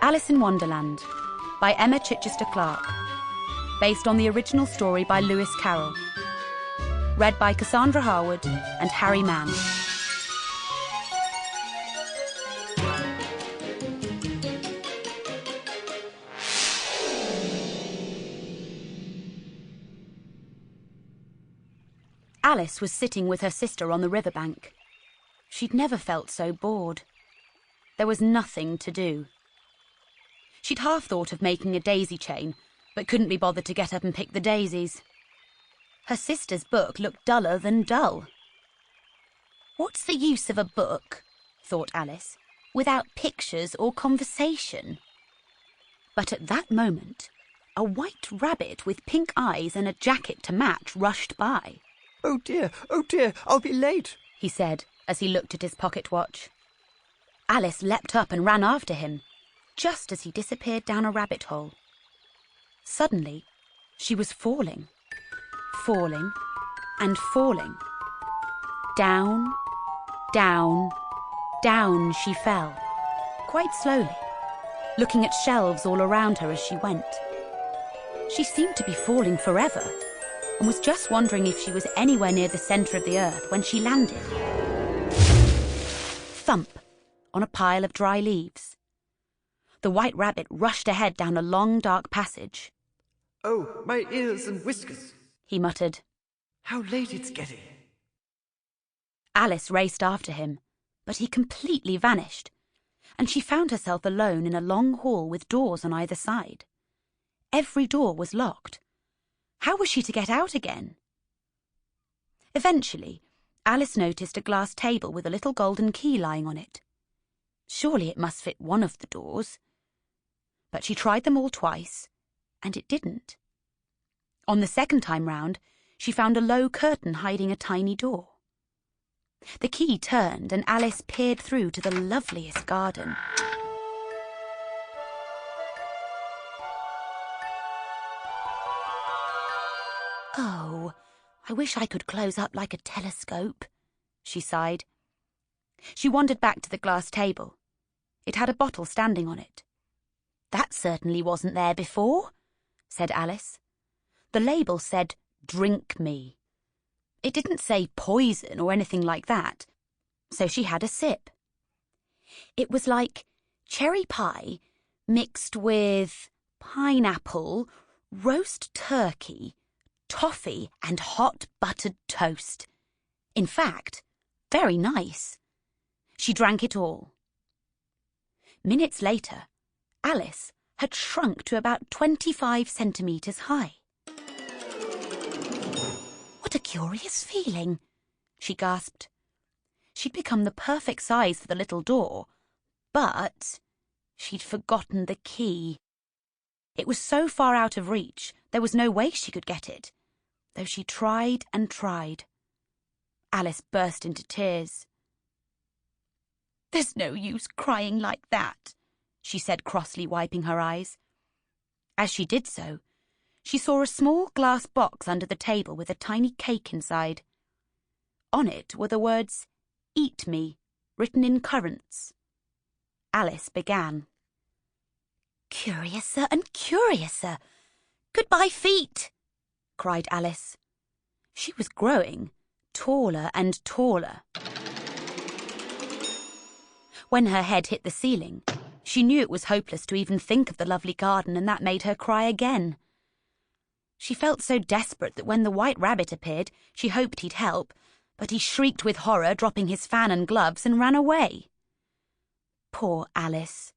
Alice in Wonderland by Emma Chichester Clark, based on the original story by Lewis Carroll, read by Cassandra Harwood and Harry Mann. Alice was sitting with her sister on the riverbank. She'd never felt so bored. There was nothing to do. She'd half thought of making a daisy chain, but couldn't be bothered to get up and pick the daisies. Her sister's book looked duller than dull. What's the use of a book, thought Alice, without pictures or conversation? But at that moment, a white rabbit with pink eyes and a jacket to match rushed by. Oh dear, I'll be late," he said as he looked at his pocket watch. Alice leapt up and ran after him, just as he disappeared down a rabbit hole. Suddenly, she was falling and falling. Down, down, down she fell, quite slowly, looking at shelves all around her as she went. She seemed to be falling forever, and was just wondering if she was anywhere near the centre of the earth when she landed. Thump! On a pile of dry leaves. The white rabbit rushed ahead down a long, dark passage. "Oh, my ears and whiskers," he muttered. "How late it's getting." Alice raced after him, but he completely vanished, and she found herself alone in a long hall with doors on either side. Every door was locked. How was she to get out again? Eventually, Alice noticed a glass table with a little golden key lying on it. Surely it must fit one of the doors. But she tried them all twice, and it didn't. On the second time round, she found a low curtain hiding a tiny door. The key turned, and Alice peered through to the loveliest garden. Oh, I wish I could close up like a telescope, she sighed. She wandered back to the glass table. It had a bottle standing on it. That certainly wasn't there before, said Alice. The label said, "Drink me." It didn't say poison or anything like that, so she had a sip. It was like cherry pie mixed with pineapple, roast turkey, toffee and hot buttered toast. In fact, very nice. She drank it all. Minutes later, Alice had shrunk to about 25 centimetres high. What a curious feeling, she gasped. She'd become the perfect size for the little door, but she'd forgotten the key. It was so far out of reach, there was no way she could get it, though she tried and tried. Alice burst into tears. "There's no use crying like that," she said crossly, wiping her eyes. As she did so, she saw a small glass box under the table with a tiny cake inside. On it were the words, "Eat me," written in currants. Alice began. "Curiouser and curiouser. Goodbye, feet," cried Alice. She was growing taller and taller. When her head hit the ceiling, she knew it was hopeless to even think of the lovely garden, and that made her cry again. She felt so desperate that when the white rabbit appeared, she hoped he'd help, but he shrieked with horror, dropping his fan and gloves, and ran away. Poor Alice.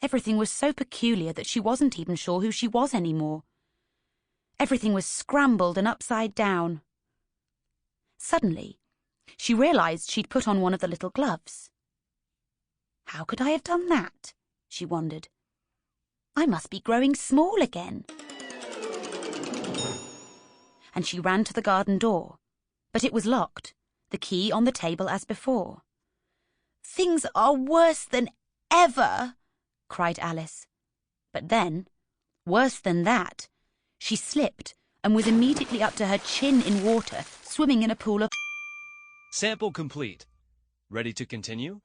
Everything was so peculiar that she wasn't even sure who she was anymore. Everything was scrambled and upside down. Suddenly, she realised she'd put on one of the little gloves. How could I have done that? She wondered. I must be growing small again. And she ran to the garden door, but it was locked, the key on the table as before. "Things are worse than ever," cried Alice. But then, worse than that, she slipped and was immediately up to her chin in water, swimming in a pool of... Sample complete. Ready to continue?